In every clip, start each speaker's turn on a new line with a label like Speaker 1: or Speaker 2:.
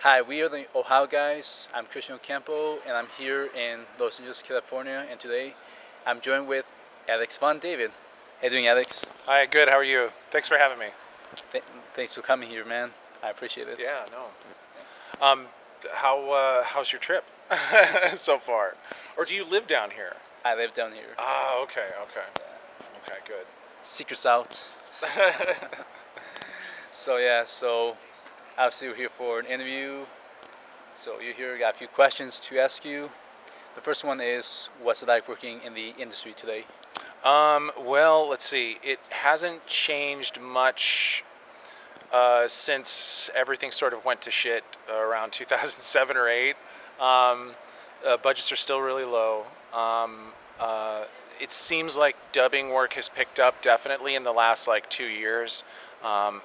Speaker 1: Hi, we are the Ohio guys. I'm Christian Ocampo, and I'm here in Los Angeles, California. And today, I'm joined with Alex Von David. How you doing, Alex?
Speaker 2: Hi, good. How are you? Thanks for having me.
Speaker 1: Th- Thanks for coming here, man. I appreciate it.
Speaker 2: Yeah, no. How's your trip so far? Or do you live down here?
Speaker 1: I live down here.
Speaker 2: Ah, okay. Okay, good.
Speaker 1: Secrets out. So obviously we're here for an interview. So you're here. Got a few questions to ask you. The first one is, what's it like working in the industry today?
Speaker 2: Well, let's see. It hasn't changed much since everything sort of went to shit around 2007 or 8. Budgets are still really low. It seems like dubbing work has picked up definitely in the last like 2 years.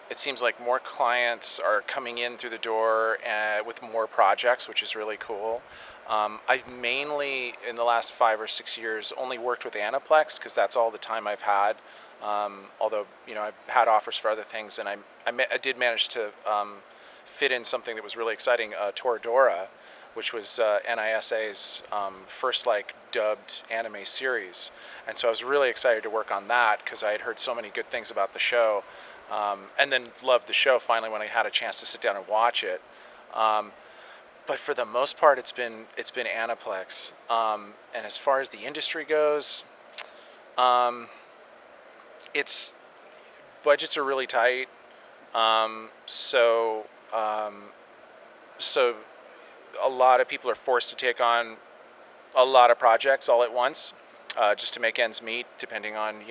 Speaker 2: It seems like more clients are coming in through the door with more projects, which is really cool. I've mainly, in the last 5 or 6 years, only worked with Aniplex because that's all the time I've had. Although, I've had offers for other things, and I did manage to fit in something that was really exciting, Toradora, which was NISA's first dubbed anime series. And so I was really excited to work on that because I had heard so many good things about the show. And then loved the show finally when I had a chance to sit down and watch it. But for the most part, it's been Aniplex. And as far as the industry goes, it's budgets are really tight. So a lot of people are forced to take on a lot of projects all at once, just to make ends meet, depending on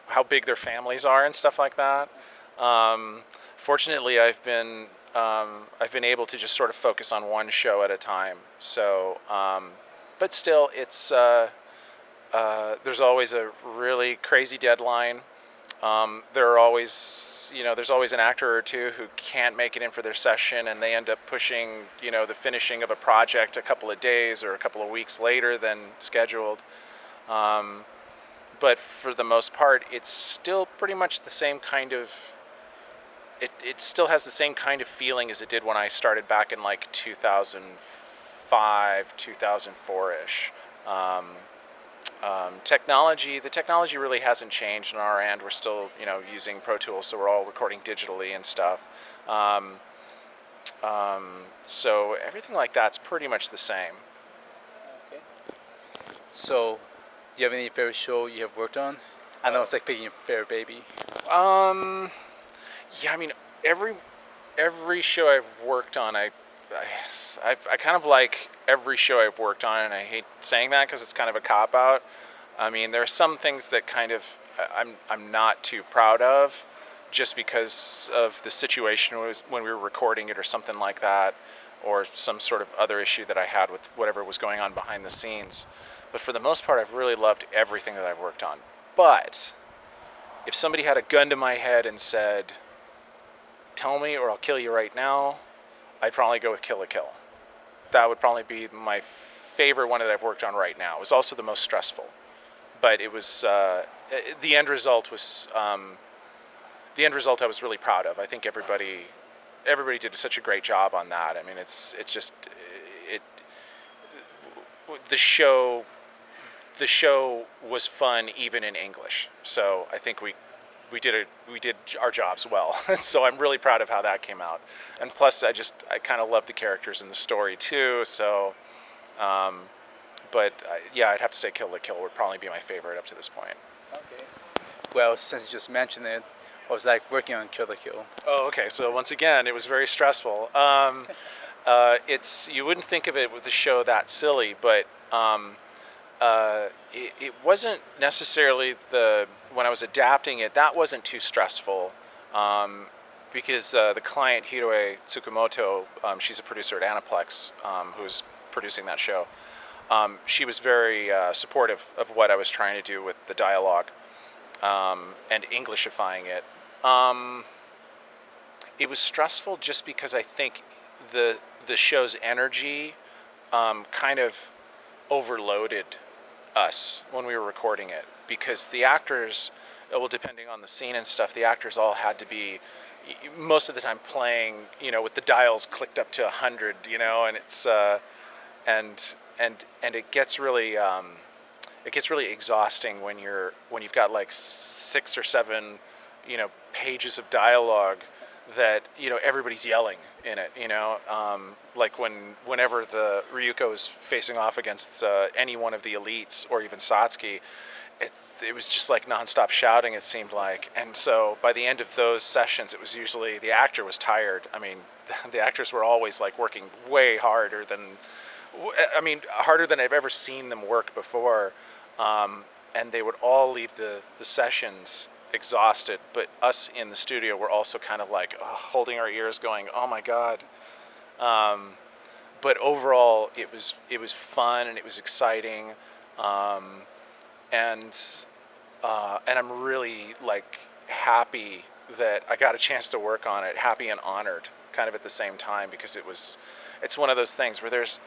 Speaker 2: how big their families are and stuff like that. Fortunately, I've been able to just sort of focus on one show at a time. So, but still, it's there's always a really crazy deadline. There are always, there's always an actor or two who can't make it in for their session, and they end up pushing, the finishing of a project a couple of days or a couple of weeks later than scheduled. But for the most part, it's still pretty much the same kind of. It still has the same kind of feeling as it did when I started back in like 2005, 2004-ish. The technology really hasn't changed on our end. We're still, using Pro Tools, so we're all recording digitally and stuff. So everything like that's pretty much the same.
Speaker 1: Okay. So, do you have any favorite show you have worked on? I know it's like picking your favorite baby.
Speaker 2: Yeah, I mean, every show I've worked on, I kind of like every show I've worked on, and I hate saying that because it's kind of a cop out. I mean, there are some things that kind of I'm not too proud of, just because of the situation when we were recording it or something like that, or some sort of other issue that I had with whatever was going on behind the scenes. But for the most part, I've really loved everything that I've worked on. But if somebody had a gun to my head and said, "Tell me or I'll kill you right now," I'd probably go with Kill la Kill. That would probably be my favorite one that I've worked on right now. It was also the most stressful, but it was the end result was I was really proud of. I think everybody did such a great job on that. I mean, it's just the show was fun even in English. So I think we did our jobs well. So I'm really proud of how that came out. And plus, I kind of love the characters in the story too. So, yeah, I'd have to say Kill la Kill would probably be my favorite up to this point.
Speaker 1: Okay. Well, since you just mentioned it, what was it like working on Kill la Kill?
Speaker 2: Oh, okay. So once again, it was very stressful. You wouldn't think of it with a show that silly, but it wasn't necessarily when I was adapting it, that wasn't too stressful, because the client, Hiroe Tsukamoto, she's a producer at Aniplex, who's producing that show. She was very supportive of what I was trying to do with the dialogue, and Englishifying it. It was stressful just because I think the show's energy kind of overloaded us when we were recording it, because the actors, well, depending on the scene and stuff, the actors all had to be most of the time playing, with the dials clicked up to 100, and it's and it gets really exhausting when you've got like 6 or 7, pages of dialogue that everybody's yelling in it. Like whenever the Ryuko is facing off against any one of the elites or even Satsuki, it was just like nonstop shouting, it seemed like. And so by the end of those sessions, it was usually the actor was tired. I mean, the actors were always like working way harder harder than I've ever seen them work before. And they would all leave the sessions exhausted, but us in the studio were also kind of like holding our ears going, oh my God. But overall, it was fun and it was exciting. And I'm really like happy that I got a chance to work on it, happy and honored kind of at the same time, because it's one of those things where there's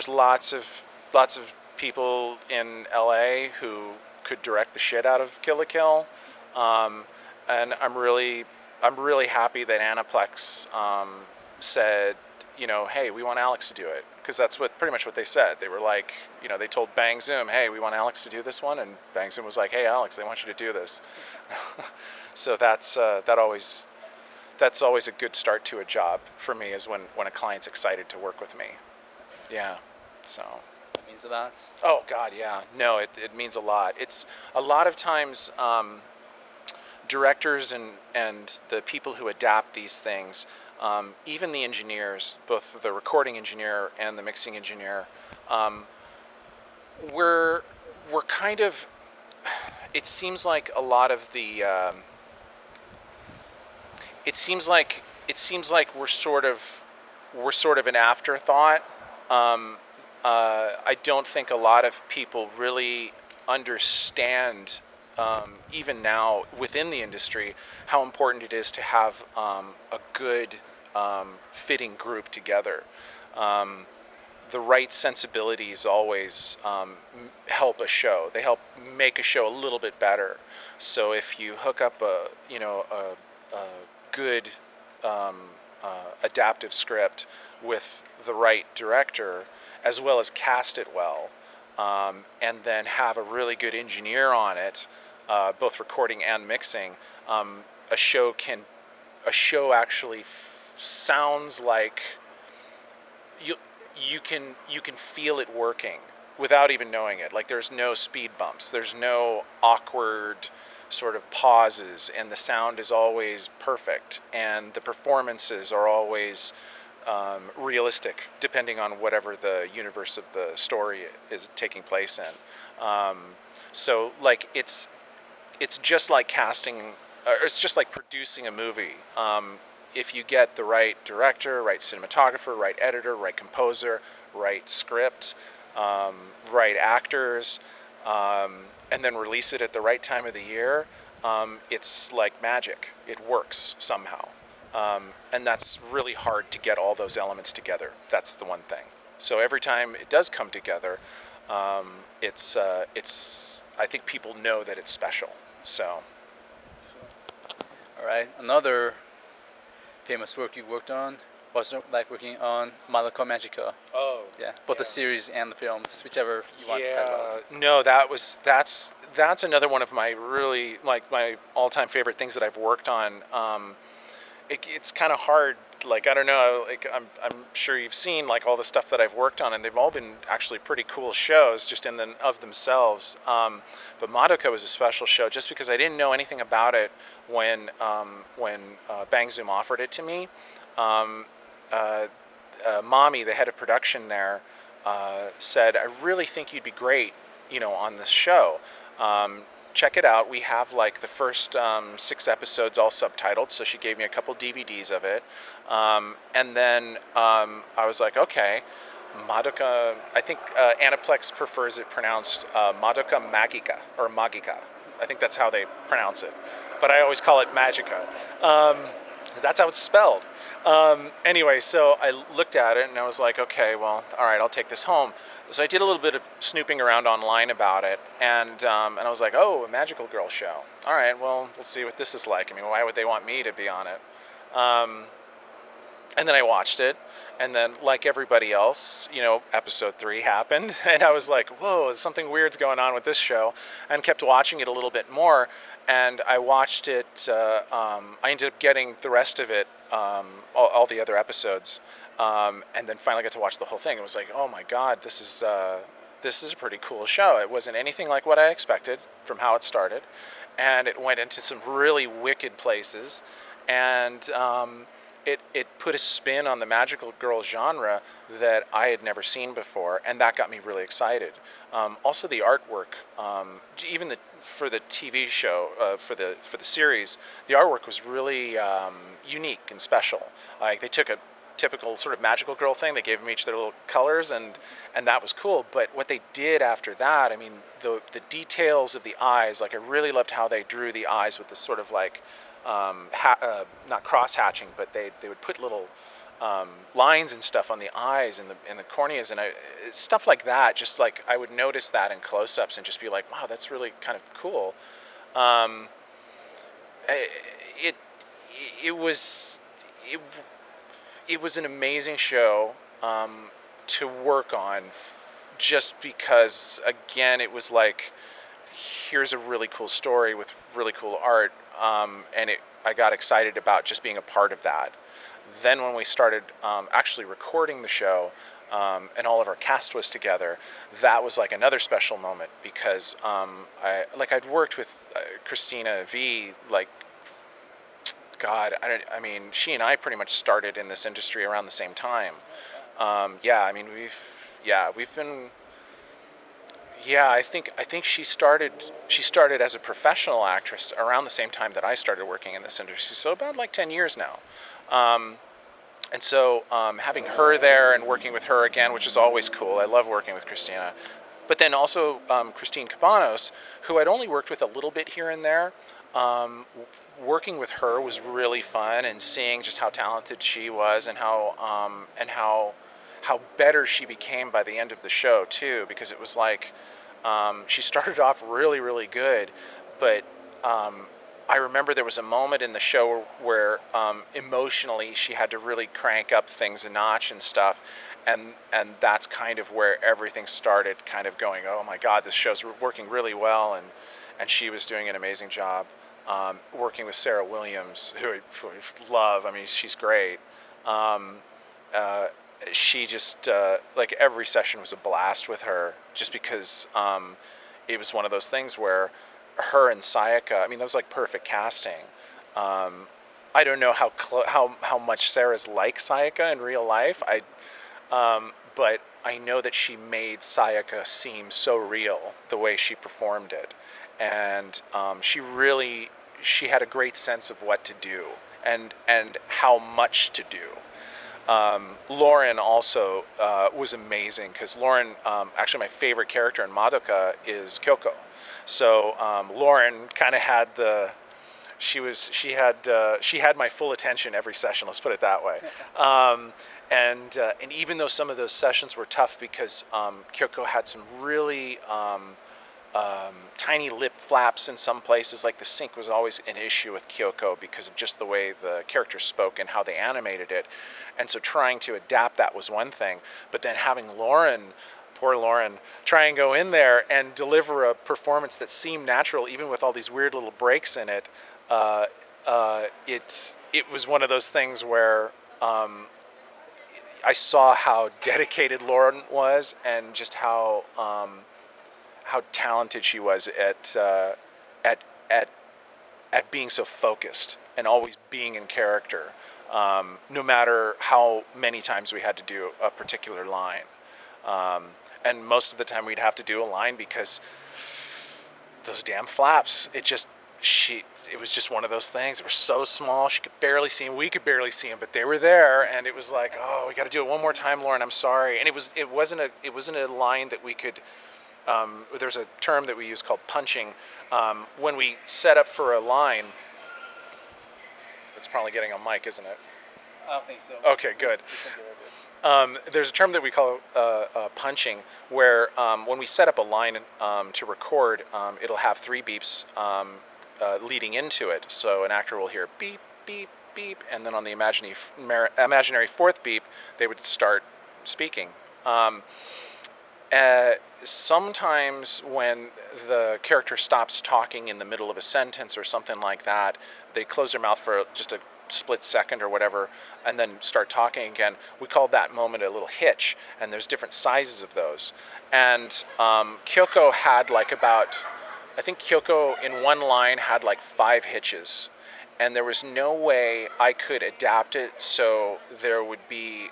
Speaker 2: lots of people in LA who could direct the shit out of Kill la Kill. And I'm really happy that Aniplex said, hey, we want Alex to do it, because that's pretty much what they said. They were like, they told Bang Zoom, hey, we want Alex to do this one, and Bang Zoom was like, hey, Alex, they want you to do this. So that's always a good start to a job for me, is when a client's excited to work with me. Yeah, so.
Speaker 1: It means a lot.
Speaker 2: Oh God, yeah. No, it means a lot. It's a lot of times directors and the people who adapt these things, even the engineers, both the recording engineer and the mixing engineer, we're kind of. It seems like a lot of the. It seems like we're sort of an afterthought. I don't think a lot of people really understand, even now within the industry, how important it is to have a good fitting group together. The right sensibilities always help a show. They help make a show a little bit better. So if you hook up a good adaptive script with the right director, as well as cast it well, and then have a really good engineer on it, both recording and mixing, a show actually sounds like you can feel it working without even knowing it. Like there's no speed bumps, there's no awkward sort of pauses, and the sound is always perfect, and the performances are always realistic, depending on whatever the universe of the story is taking place in. So like it's just like casting, or it's just like producing a movie. If you get the right director, right cinematographer, right editor, right composer, right script, right actors, and then release it at the right time of the year, it's like magic. It works somehow. And that's really hard to get all those elements together. That's the one thing. So every time it does come together, it's I think people know that it's special. So.
Speaker 1: All right. Another famous work you worked on was like working on Madoka Magica.
Speaker 2: Oh.
Speaker 1: Yeah. Both the series and the films, whichever you want to talk about.
Speaker 2: No, that's another one of my really my all-time favorite things that I've worked on. It's kind of hard. Like I don't know. Like I'm sure you've seen like all the stuff that I've worked on, and they've all been actually pretty cool shows just in and of themselves. But Madoka was a special show just because I didn't know anything about it when Bang Zoom offered it to me. Mommy, the head of production there, said, "I really think you'd be great, on this show. Check it out. We have like the first 6 episodes all subtitled." So she gave me a couple DVDs of it, and then I was like, okay, Madoka. I think Aniplex prefers it pronounced Madoka Magica or Magica. I think that's how they pronounce it, but I always call it Magica. That's how it's spelled. Anyway, so I looked at it and I was like, okay, well, all right, I'll take this home. So I did a little bit of snooping around online about it, and I was like, oh, a magical girl show. All right, well, we'll see what this is like. I mean, why would they want me to be on it? And then I watched it, and then like everybody else, episode 3 happened, and I was like, whoa, something weird's going on with this show, and kept watching it a little bit more. And I watched it. I ended up getting the rest of it, all the other episodes, and then finally got to watch the whole thing. It was like, oh my god, this is a pretty cool show. It wasn't anything like what I expected from how it started, and it went into some really wicked places, and it put a spin on the magical girl genre that I had never seen before, and that got me really excited. Also, the artwork, even for the TV show, for the series, the artwork was really unique and special. Like they took a typical sort of magical girl thing. They gave them each their little colors, and that was cool. But what they did after that, I mean, the details of the eyes, like I really loved how they drew the eyes with this sort of like not cross hatching, but they would put little lines and stuff on the eyes and the corneas, and stuff like that. Just like I would notice that in close-ups and just be like, wow, that's really kind of cool. It it was it was an amazing show to work on, just because again it was like, here's a really cool story with really cool art, and I got excited about just being a part of that. Then when we started actually recording the show, and all of our cast was together, that was like another special moment, because I'd worked with Christina V, like, God, I mean, she and I pretty much started in this industry around the same time. Yeah, I mean, we've been. Yeah, I think she started as a professional actress around the same time that I started working in this industry. So about like 10 years now. And so having her there and working with her again, which is always cool. I love working with Christina. But then also Christine Cabanos, who I'd only worked with a little bit here and there. Working with her was really fun, and seeing just how talented she was, and how better she became by the end of the show too, because it was like she started off really, really good, but I remember there was a moment in the show where emotionally she had to really crank up things a notch and stuff, and that's kind of where everything started kind of going, oh my god, this show's working really well, and she was doing an amazing job. Working with Sarah Williams, who I love. I mean, she's great. She just like every session was a blast with her, just because it was one of those things where her and Sayaka, I mean, that was like perfect casting. I don't know how much Sarah's like Sayaka in real life. But I know that she made Sayaka seem so real the way she performed it, and she had a great sense of what to do and how much to do. Lauren also was amazing, because Lauren, actually my favorite character in Madoka is Kyoko. So Lauren kind of had she had my full attention every session. Let's put it that way. And even though some of those sessions were tough, because Kyoko had some really tiny lip flaps in some places, like the sync was always an issue with Kyoko because of just the way the character spoke and how they animated it. And so trying to adapt that was one thing, but then having Lauren, poor Lauren, try and go in there and deliver a performance that seemed natural, even with all these weird little breaks in it, it was one of those things where I saw how dedicated Lauren was, and just how talented she was at being so focused and always being in character, no matter how many times we had to do a particular line. And most of the time we'd have to do a line because those damn flaps, it was just one of those things. They were so small, she could barely see them, we could barely see them, but they were there, and it was like, oh, we got to do it one more time, Lauren, I'm sorry. And it wasn't a line that we could. There's a term that we use called punching. When we set up for a line, it's probably getting on mic, isn't it?
Speaker 1: I don't think so.
Speaker 2: Okay, good. There's a term that we call punching, where when we set up a line to record, it'll have 3 beeps leading into it. So an actor will hear beep, beep, beep, and then on the imaginary fourth beep, they would start speaking. Sometimes when the character stops talking in the middle of a sentence or something like that, they close their mouth for just a split second or whatever, and then start talking again. We call that moment a little hitch, and there's different sizes of those. And Kyoko had like about, I think Kyoko in one line had like 5 hitches, and there was no way I could adapt it so there would be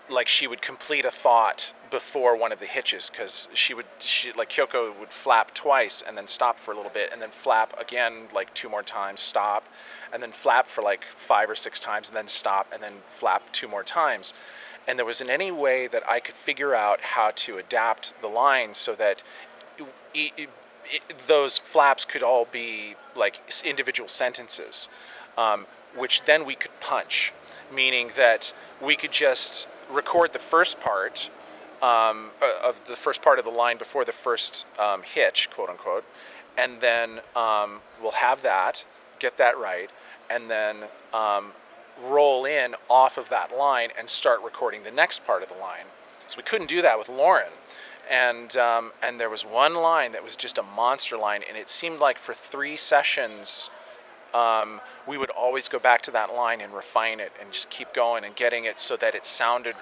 Speaker 2: like she would complete a thought before one of the hitches, because she like Kyoko would flap twice and then stop for a little bit and then flap again like 2 more times, stop, and then flap for like 5 or 6 times and then stop and then flap 2 more times. And there wasn't any way that I could figure out how to adapt the lines so that those flaps could all be like individual sentences, which then we could punch, meaning that we could just record the first part of the line before the first hitch, quote unquote, and then we'll have that, get that right, and then roll in off of that line and start recording the next part of the line. So we couldn't do that with Lauren. And there was one line that was just a monster line, and it seemed like for 3 sessions we would always go back to that line and refine it and just keep going and getting it so that it sounded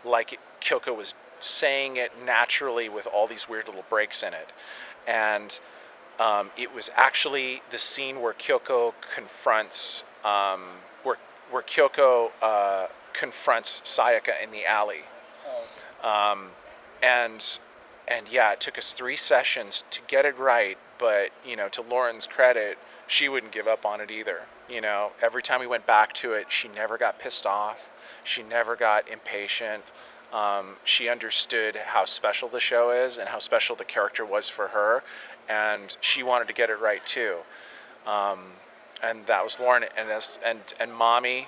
Speaker 2: like Kyoko was saying it naturally with all these weird little breaks in it. And it was actually the scene where Kyoko confronts confronts Sayaka in the alley. And yeah, it took us 3 sessions to get it right, but to Lauren's credit, she wouldn't give up on it either. Every time we went back to it, she never got pissed off. She never got impatient. She understood how special the show is and how special the character was for her, and she wanted to get it right too. And that was Lauren, and Mommy,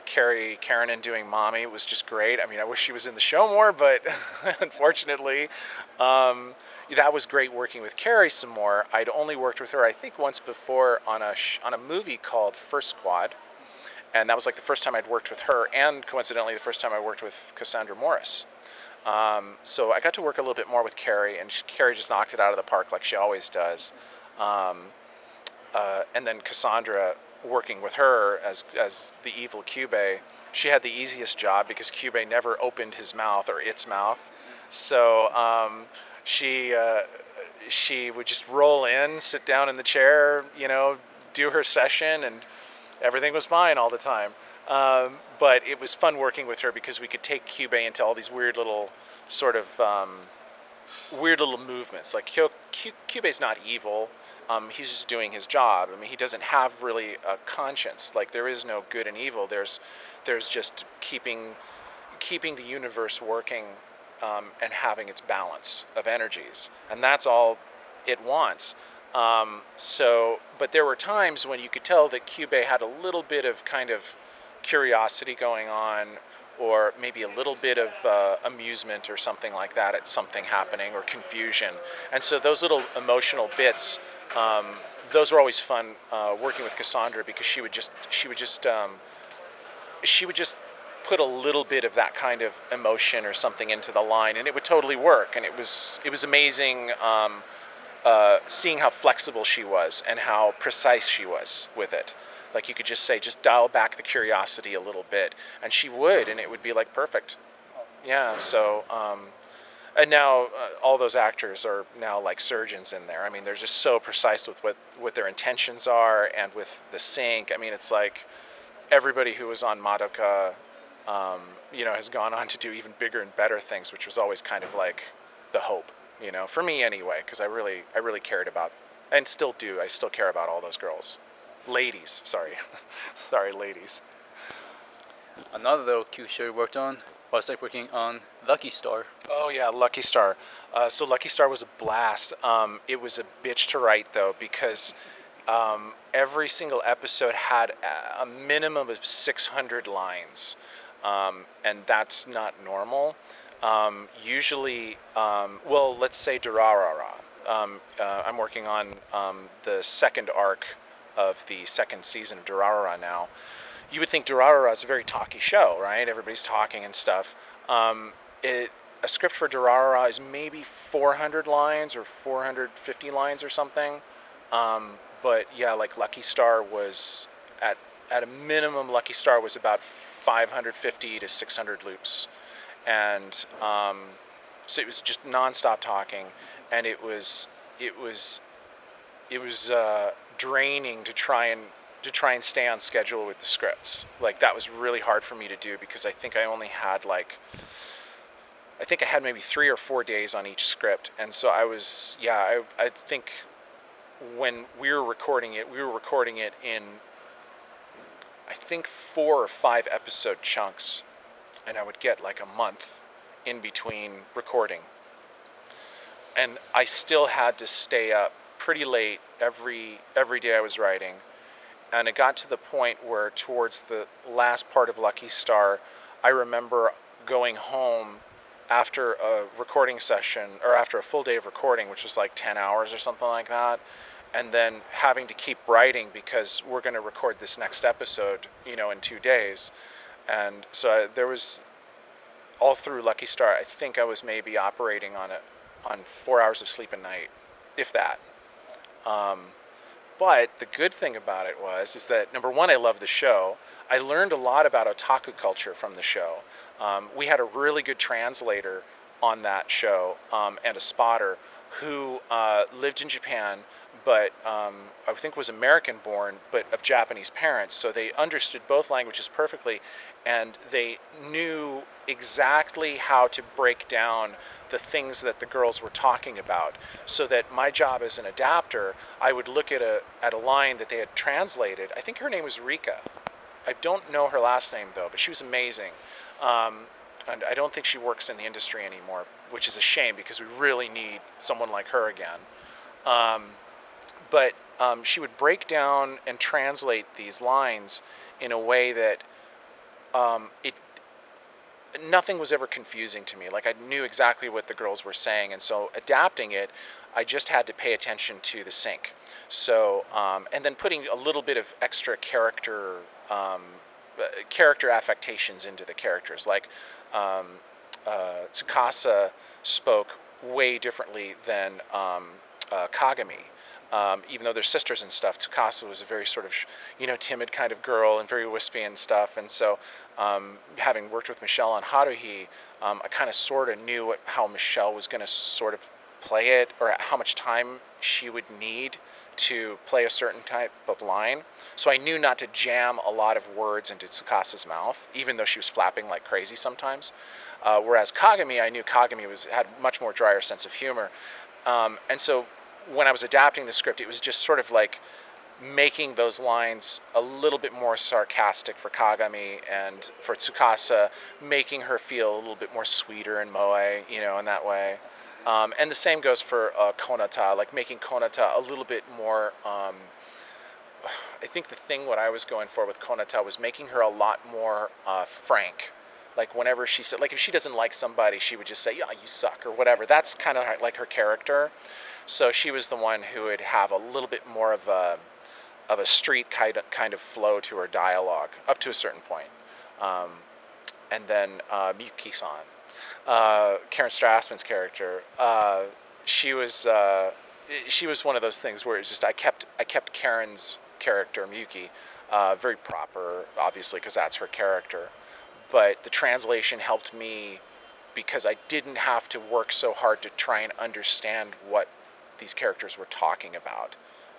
Speaker 2: Carrie Karanen doing Mommy was just great. I mean, I wish she was in the show more, but unfortunately, that was great working with Carrie some more. I'd only worked with her, I think, once before on a movie called First Squad, and that was like the first time I'd worked with her, and coincidentally the first time I worked with Cassandra Morris. So I got to work a little bit more with Carrie, and Carrie just knocked it out of the park like she always does. And then Cassandra, working with her as the evil Kyubey, she had the easiest job because Kyubey never opened his mouth or its mouth. So she would just roll in, sit down in the chair, do her session, and everything was fine all the time. But it was fun working with her because we could take Kyubey into all these weird little sort of movements. Like Kyubey's not evil. He's just doing his job. I mean, he doesn't have really a conscience. Like, there is no good and evil. There's just keeping the universe working and having its balance of energies, and that's all it wants. But there were times when you could tell that Kyubey had a little bit of kind of curiosity going on, or maybe a little bit of amusement or something like that at something happening, or confusion. And so those little emotional bits, those were always fun working with Cassandra, because she would just put a little bit of that kind of emotion or something into the line, and it would totally work. And it was amazing seeing how flexible she was and how precise she was with it. Like, you could just say, just dial back the curiosity a little bit, and she would, and it would be like perfect. Yeah. So and now all those actors are now like surgeons in there. I mean, they're just so precise with what their intentions are, and with the sync. I mean, it's like everybody who was on Madoka, has gone on to do even bigger and better things, which was always kind of like the hope, for me anyway, because I really cared about, and still do. I still care about all those girls, ladies. Sorry, ladies.
Speaker 1: Another little cute show you worked on was like working on Lucky Star.
Speaker 2: Oh yeah, Lucky Star. So Lucky Star was a blast. It was a bitch to write though, because every single episode had a minimum of 600 lines, and that's not normal. Usually, let's say Durarara. I'm working on the second arc of the second season of Durarara now. You would think Durarara is a very talky show, right? Everybody's talking and stuff. A script for Durarara is maybe 400 lines or 450 lines or something. But yeah, like Lucky Star was at a minimum. Lucky Star was about 550 to 600 loops, and so it was just nonstop talking, and it was draining to try and stay on schedule with the scripts. Like that was really hard for me to do because I think I only had I had maybe 3 or 4 days on each script, and so I think when we were recording it in I think 4 or 5 episode chunks, and I would get like a month in between recording, and I still had to stay up pretty late every day I was writing. And it got to the point where towards the last part of Lucky Star, I remember going home after a recording session, or after a full day of recording, which was like 10 hours or something like that, and then having to keep writing because we're going to record this next episode, in 2 days. And so there was, all through Lucky Star, I think I was maybe operating on 4 hours of sleep a night, if that. But the good thing about it is that, number one, I love the show. I learned a lot about otaku culture from the show. We had a really good translator on that show, and a spotter who lived in Japan, but I think was American born, but of Japanese parents. So they understood both languages perfectly, and they knew exactly how to break down the things that the girls were talking about, so that my job as an adapter, I would look at a line that they had translated. I think her name was Rika. I don't know her last name though, but she was amazing. And I don't think she works in the industry anymore, which is a shame because we really need someone like her again. But she would break down and translate these lines in a way that nothing was ever confusing to me. Like I knew exactly what the girls were saying, and so adapting it, I just had to pay attention to the sync. So and then putting a little bit of extra character affectations into the characters. Like Tsukasa spoke way differently than Kagami. Even though they're sisters and stuff, Tsukasa was a very sort of, timid kind of girl and very wispy and stuff. And so, having worked with Michelle on Haruhi, I kind of sort of knew how Michelle was going to sort of play it, or how much time she would need to play a certain type of line. So I knew not to jam a lot of words into Tsukasa's mouth, even though she was flapping like crazy sometimes. Whereas Kagami, I knew Kagami had much more drier sense of humor. And so when I was adapting the script, it was just sort of like making those lines a little bit more sarcastic for Kagami, and for Tsukasa, making her feel a little bit more sweeter and moe, in that way. And the same goes for Konata, like making Konata a little bit more, I think what I was going for with Konata was making her a lot more frank. Like whenever she said, like if she doesn't like somebody, she would just say, yeah, you suck, or whatever. That's kind of like her character. So she was the one who would have a little bit more of a street kind of flow to her dialogue up to a certain point. And then Miyuki-san, Karen Strassman's character, she was one of those things where it's just I kept Karen's character, Miyuki, very proper, obviously, because that's her character. But the translation helped me because I didn't have to work so hard to try and understand what these characters were talking about.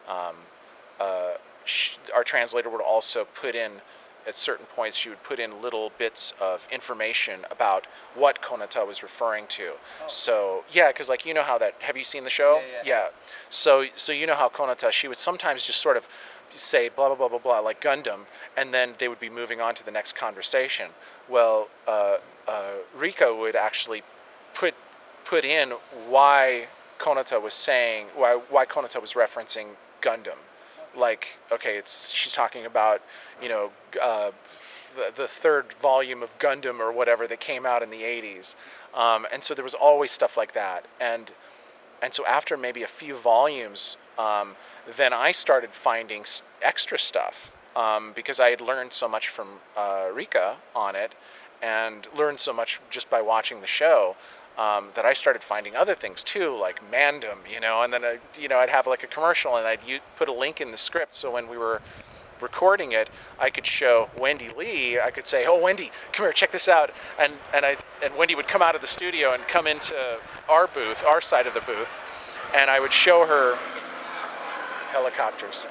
Speaker 2: Our translator would also put in, at certain points, she would put in little bits of information about what Konata was referring to. Oh. So, yeah, because like, how that, have you seen the show? Yeah. So you know how Konata, she would sometimes just sort of say blah, blah, blah, blah, blah, like Gundam, and then they would be moving on to the next conversation. Well, Rika would actually put in why Konata was saying, why Konata was referencing Gundam. Like, okay, she's talking about, the third volume of Gundam or whatever that came out in the 80s. And so there was always stuff like that. And so after maybe a few volumes, then I started finding extra stuff because I had learned so much from Rika on it, and learned so much just by watching the show, that I started finding other things too, like Mandem, and then I'd have like a commercial, and I'd put a link in the script, so when we were recording it, I could show Wendy Lee. I could say, "Oh, Wendy, come here, check this out," and Wendy would come out of the studio and come into our booth, our side of the booth, and I would show her helicopters.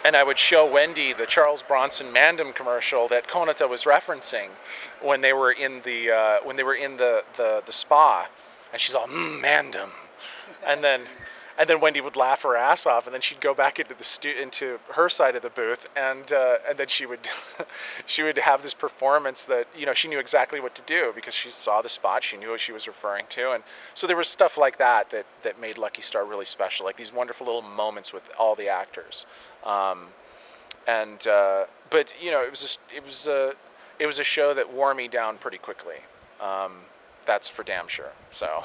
Speaker 2: And I would show Wendy the Charles Bronson Mandem commercial that Konata was referencing when they were in the spa, and she's all Mandem, and then Wendy would laugh her ass off, and then she'd go back into into her side of the booth, and then she would she would have this performance that she knew exactly what to do because she saw the spot, she knew what she was referring to, and so there was stuff like that made Lucky Star really special, like these wonderful little moments with all the actors, but it was a show that wore me down pretty quickly. That's for damn sure. So,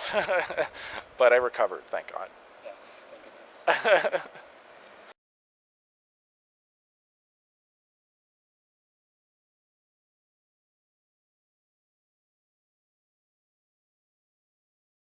Speaker 2: but I recovered, thank God.
Speaker 1: Yeah, thank goodness.